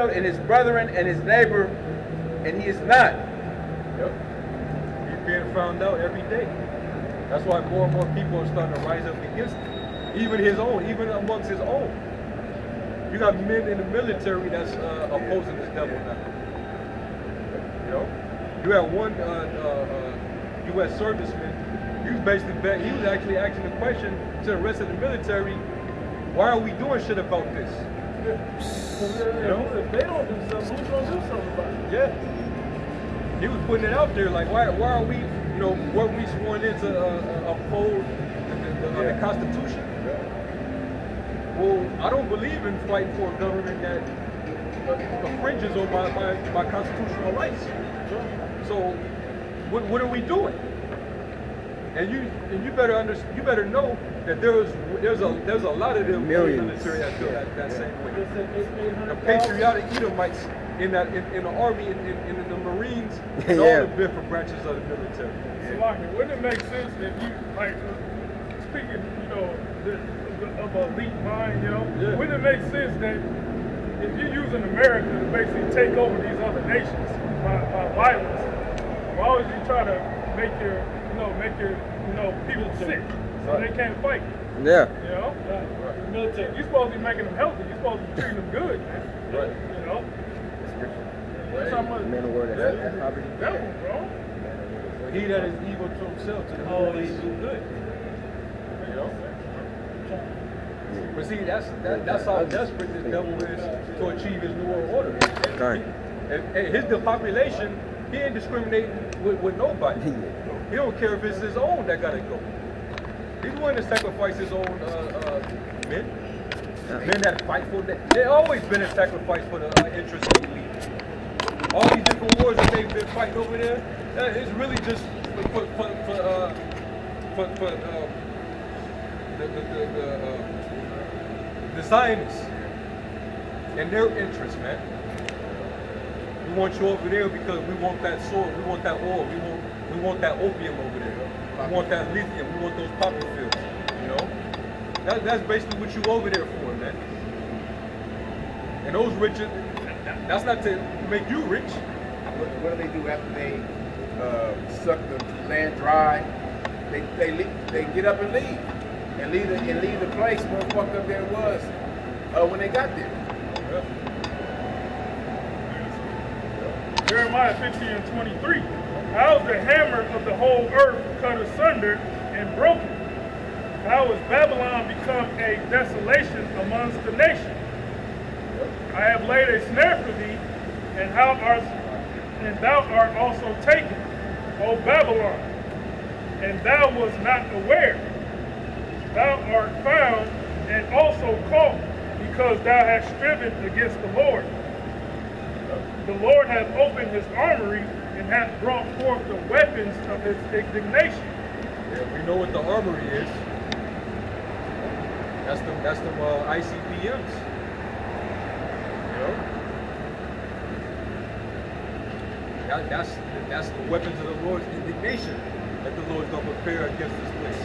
Israel and his brethren and his neighbor, and he is not. Yep. He's being found out every day. That's why more and more people are starting to rise up against him. Even amongst his own. You got men in the military that's opposing this devil now. You know? You had one U.S. serviceman. He was actually asking the question to the rest of the military, why are we doing shit about this? You know? If they don't do something, who's gonna do something about it? Yeah. He was putting it out there like, why are we, weren't we sworn in to uphold the Constitution? Well, I don't believe in fighting for a government that infringes on my constitutional rights. So, what are we doing? And you better know that there's a lot of them in the military that feel that same way. The patriotic Edomites in the army, in the Marines, and all the different branches of the military. So, wouldn't it make sense if you speaking, of an elite mind, wouldn't it make sense that if you're using America to basically take over these other nations by violence, why would you try to make your people sick so they can't fight? Yeah. The military, you're supposed to be making them healthy. You're supposed to be treating them good, man. Right. That's how much. Man of word, that's poverty. Devil, bro. He that is evil to himself to always do good. But see, that's how desperate this devil is to achieve his new world order. And his population, he ain't discriminating with nobody. He don't care if it's his own that gotta go. He's willing to sacrifice his own men. Men that fight for that. They've always been a sacrifice for the interests of the elite. All these different wars that they've been fighting over there, it's really just for the Zionists and their interests, man. We want you over there because we want that sword, we want that oil, we want that opium over there. We want that lithium, we want those poppy fields, That's basically what you over there for, man. And those rich, that's not to make you rich. What do they do after they suck the land dry? They get up and leave. And leave the place more fucked up than it was when they got there. Jeremiah 15:23. How is the hammer of the whole earth cut asunder and broken? How has Babylon become a desolation amongst the nations? I have laid a snare for thee, and thou art also taken, O Babylon, and thou wast not aware. Thou art found and also caught, because thou hast striven against the Lord. The Lord hath opened his armory and hath brought forth the weapons of his indignation. Yeah, we know what the armory is. That's the ICBMs. That's the weapons of the Lord's indignation that the Lord's gonna prepare against this place.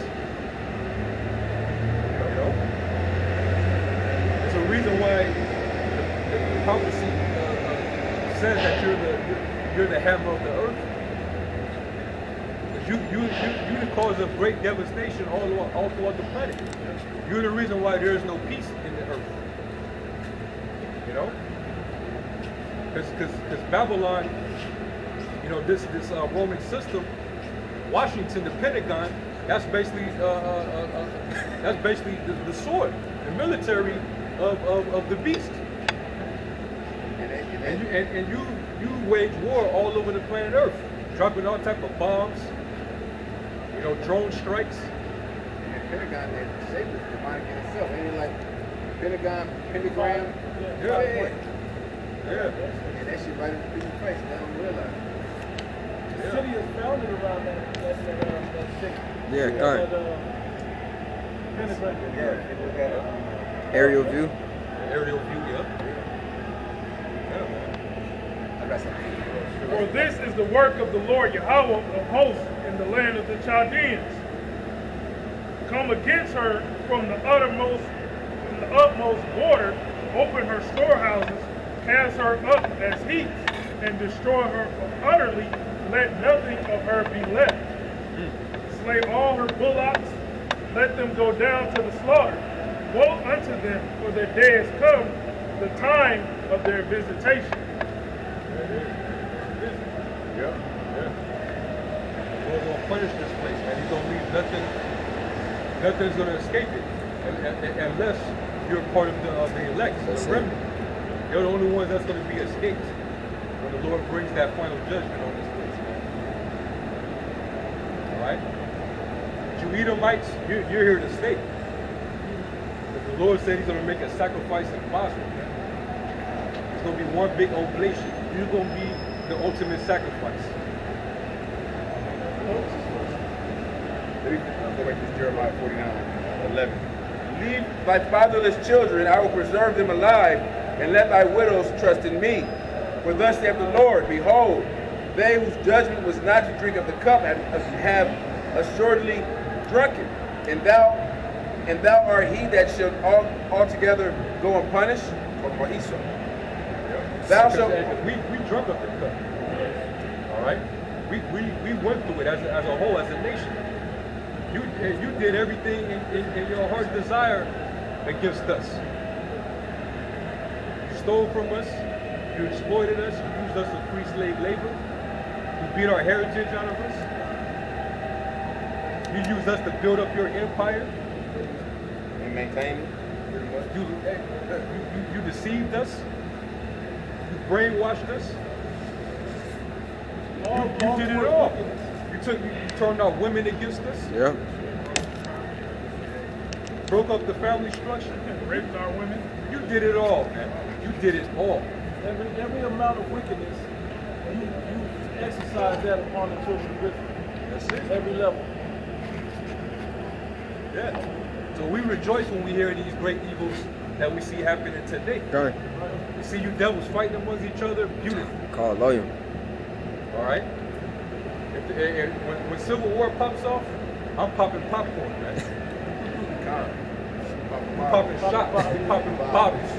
There's a reason why the prophecy says that you're the hammer of the earth. You're the cause of great devastation all throughout the planet. You're the reason why there is no peace in the earth. Because Babylon, this Roman system, Washington, the Pentagon, that's basically the sword, the military of the beast. And you wage war all over the planet Earth, dropping all type of bombs, drone strikes. And the Pentagon, that shape is demonic in itself. Ain't it like Pentagon, pentagram? Yeah. And that shit right in people's face, they don't realize. The city is founded around that shape. Yeah, Pentagram. Aerial view. Aerial view, yeah. For this is the work of the Lord Yahweh of hosts in the land of the Chaldeans. Come against her from the utmost border, open her storehouses, cast her up as heaps, and destroy her utterly. Let nothing of her be left. Slay all her bullocks, let them go down to the slaughter. Woe unto them, for their day has come, the time of their visitation. Yeah. The Lord gonna punish this place, man. He's gonna leave nothing's gonna escape it, unless you're part of the elect, the remnant. You're the only ones that's gonna be escaped when the Lord brings that final judgment on this place, man. All right. You Edomites, you're here to stay. But the Lord said He's gonna make a sacrifice impossible, man. It's gonna be one big oblation. You're gonna be the ultimate sacrifice. Let me go back to Jeremiah 49:11. Leave thy fatherless children, I will preserve them alive, and let thy widows trust in me. For thus saith the Lord, behold, they whose judgment was not to drink of the cup have assuredly drunken, and thou art he that shall altogether go unpunished, or more Esau. Thou shalt. We drunk up the cup. All right, we went through it as a whole, as a nation. You did everything in your heart's desire against us. You stole from us. You exploited us. You used us for free slave labor. You beat our heritage out of us. You used us to build up your empire. And maintain it, pretty much. You deceived us. You brainwashed us. You did it all. You turned our women against us. Yeah. Broke up the family structure. Raped our women. You did it all, man. You did it all. Every amount of wickedness, you exercise that upon the children of Israel. That's it. Every level. Yeah. So we rejoice when we hear these great evils that we see happening today. Okay. We see you devils fighting amongst each other. Beautiful. Call a lawyer. All right. When Civil War pops off, I'm popping popcorn, man. We popping shots. We popping bottles.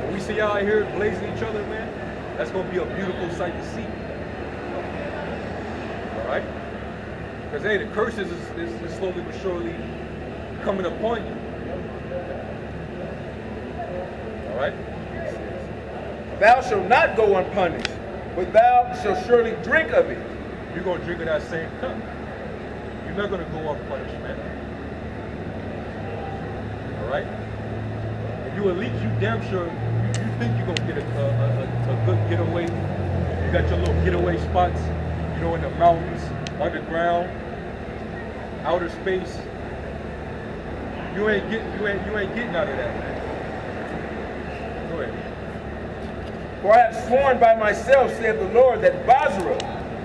When we see y'all out here blazing each other, man, that's gonna be a beautiful sight to see. All right. Because hey, the curses is slowly but surely coming upon you. All right. Thou shalt not go unpunished, but thou shalt surely drink of it. You're gonna drink of that same cup. You're not gonna go unpunished, man. All right. If you elite, you damn sure you think you're gonna get a good getaway. You got your little getaway spots, you know, in the mountains, underground, outer space. You ain't getting out of that, man. Go ahead. For I have sworn by myself, saith the Lord, that Basra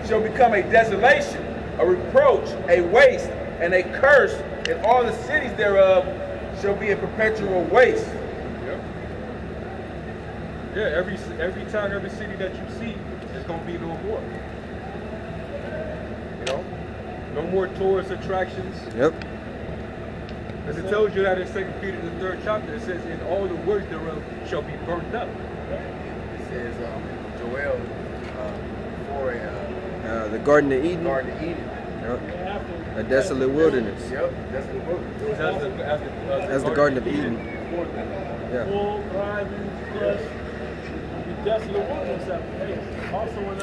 shall become a desolation, a reproach, a waste, and a curse, and all the cities thereof shall be a perpetual waste. Yep. Yeah, every town, every city that you see, there's gonna be no more. You know, no more tourist attractions. Yep. Because it tells you that in 2 Peter the 3rd chapter, it says, "In all the works thereof shall be burned up." It says Joel for The Garden of Eden. Garden of Eden. Yep. A desolate wilderness. Yep, that's the book. As the Garden of Eden. Yeah. Full, thriving, plush, be desolate wilderness after. Hey, also when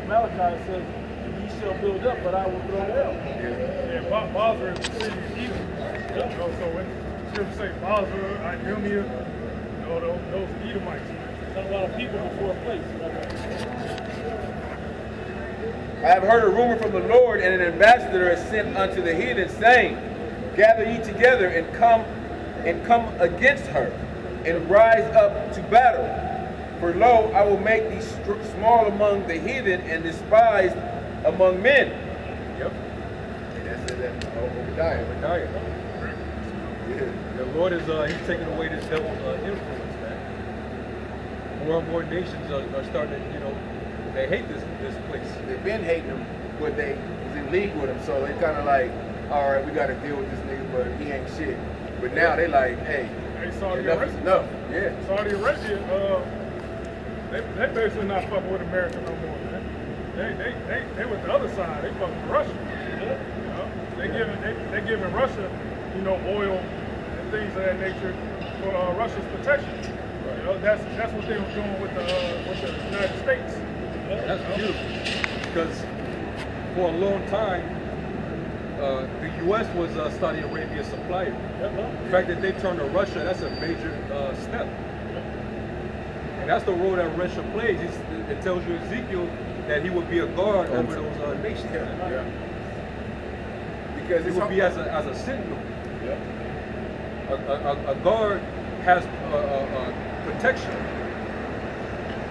Malachi says, "Ye shall build up, but I will throw down." Yeah, Basra is the city of Edom. You know, so when people say Basra, Idumea, those Edomites. Talking about a people before a place. I have heard a rumor from the Lord, and an ambassador is sent unto the heathen, saying, Gather ye together and come against her, and rise up to battle. For lo, I will make thee small among the heathen and despised among men. Yep. And that's Obadiah. Obadiah. The Lord is He's taking away this devil's influence, man. More and more nations are starting to, you know, they hate this place. They've been hating him, but they was in league with him, so they kind of like, all right, we got to deal with this nigga, but he ain't shit. But now they like, hey, Saudi enough is Arabia. enough. Yeah. Saudi Arabia They basically not fucking with America no more, man. They with the other side. They fucking with Russia. You know, they giving Russia, you know, oil and things of that nature for Russia's protection. You know, that's what they were doing with the United States. That's beautiful. Because for a long time, the U.S. was Saudi Arabia's supplier. The fact that they turned to Russia, that's a major step. And that's the role that Russia plays. It tells you Ezekiel that he would be a guard over those nations. Yeah. Because He would be as a sentinel. Yeah. A guard has protection.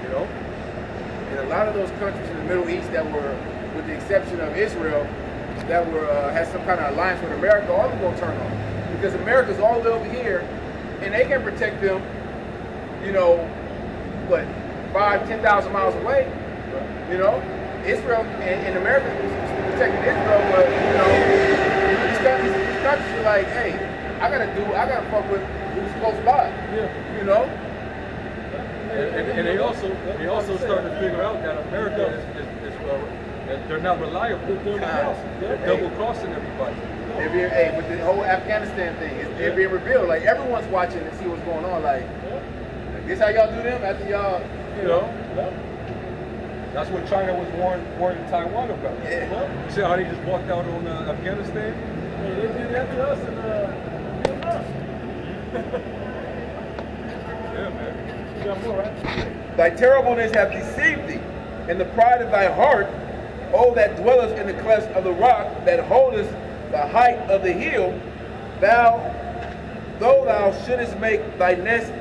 You know? And a lot of those countries in the Middle East that were, with the exception of Israel, that were had some kind of alliance with America, all of them gonna turn on. Because America's all the way over here, and they can protect them, you know, what, 5,000-10,000 miles away. You know? Israel and America is protecting Israel, but you know, these countries are like, hey, I gotta fuck with who's close by. Yeah. You know? And they also starting to figure out that America is they're not reliable. They're double crossing everybody. Hey, with the whole Afghanistan thing, they're being revealed. Like everyone's watching to see what's going on. Like this how y'all do them after y'all, you know? That's what China was warning Taiwan about. Yeah. You see how they just walked out on Afghanistan? Hey, they did that to us in Vietnam. Yeah, man. You got more, right? Thy terribleness hath deceived thee, and the pride of thy heart, O that dwellest in the cleft of the rock, that holdest the height of the hill, though thou shouldest make thy nest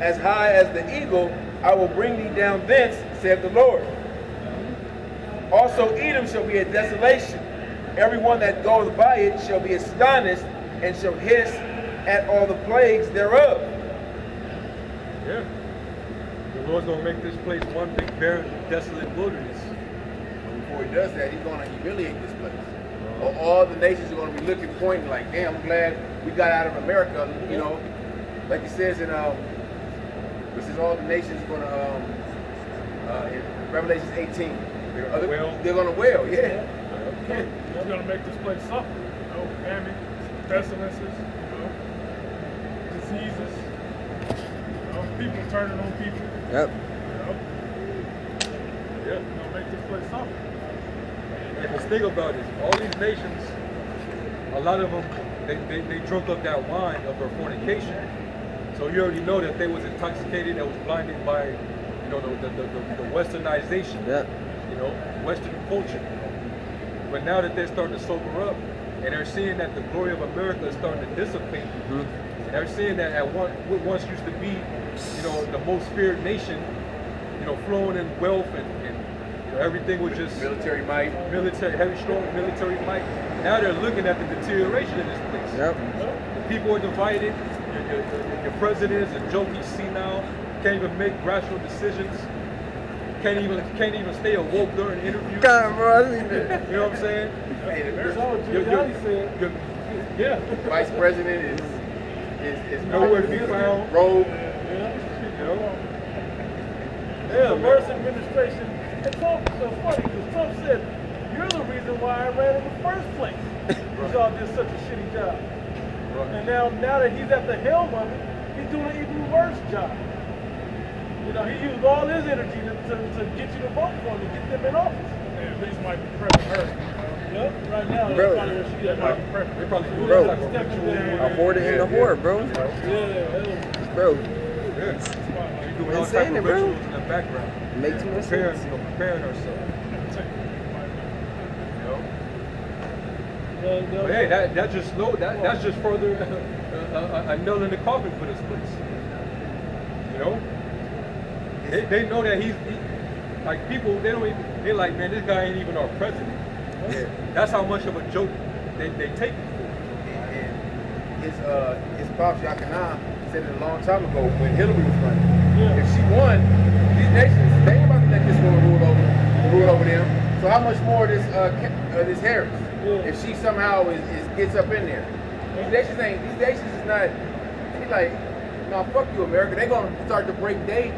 as high as the eagle, I will bring thee down thence, saith the Lord. Also Edom shall be a desolation. Everyone that goeth by it shall be astonished, and shall hiss at all the plagues thereof. Yeah. The Lord's going to make this place one big barren, desolate wilderness. But before he does that, he's going to humiliate this place. All the nations are going to be looking, pointing like, damn, I'm glad we got out of America. You know, like he says in this is all the nations going to, in Revelation 18, they're going to wail, yeah. It's going to make this place suffer. You know, famine, pestilences, you know, diseases, you know, people turning on people. Yep. You know, Yeah. it's going to make this place suffer. And the thing about it, all these nations, a lot of them, they drunk up that wine of their fornication. So you already know that they was intoxicated, that was blinded by, you know, the westernization, Yep. you know, Western culture. But now that they're starting to sober up, and they're seeing that the glory of America is starting to dissipate, and they're seeing that at what once used to be, you know, the most feared nation, you know, flowing in wealth and you know, everything was just Military might. heavy, strong military might. Now they're looking at the deterioration of this place. Yep. The people are divided. Your president is a joke. He's senile. Can't even make rational decisions. Can't even stay awoke during interviews. God, bro. You know what I'm saying? That's all Giuliani said. Yeah. Vice president is Nowhere to be found. rogue. You know? The worst administration. And Trump, so funny because Trump said, "You're the reason why I ran in the first place." Because y'all did such a shitty job. And now that he's at the helm of it, he's doing an even worse job. You know, he used all his energy to get you to vote for him, to get them in office. And at least might be prepping her. Yep, right now, Bro. that's probably what she is. Might be prepping. They probably do Bro. that type of ritual. A hoarder in the whore, bro. Yeah, Bro. Yeah. She's doing all Insane, type of bro. rituals in the background. Make too much sense. Preparing herself. You know? But yeah. hey, that's just further a nail in the coffin for this place. You know, they know that he's like people. They're like, man, this guy ain't even our president. Yeah. That's how much of a joke they take it for. And his pops Yakanan said it a long time ago when Hillary was running. Yeah. If she won, these nations they ain't about to let this woman rule over them. So how much more this Harris? Yeah. If she somehow gets up in there, these nations is not. He's like, no, fuck you, America. They're gonna start to break the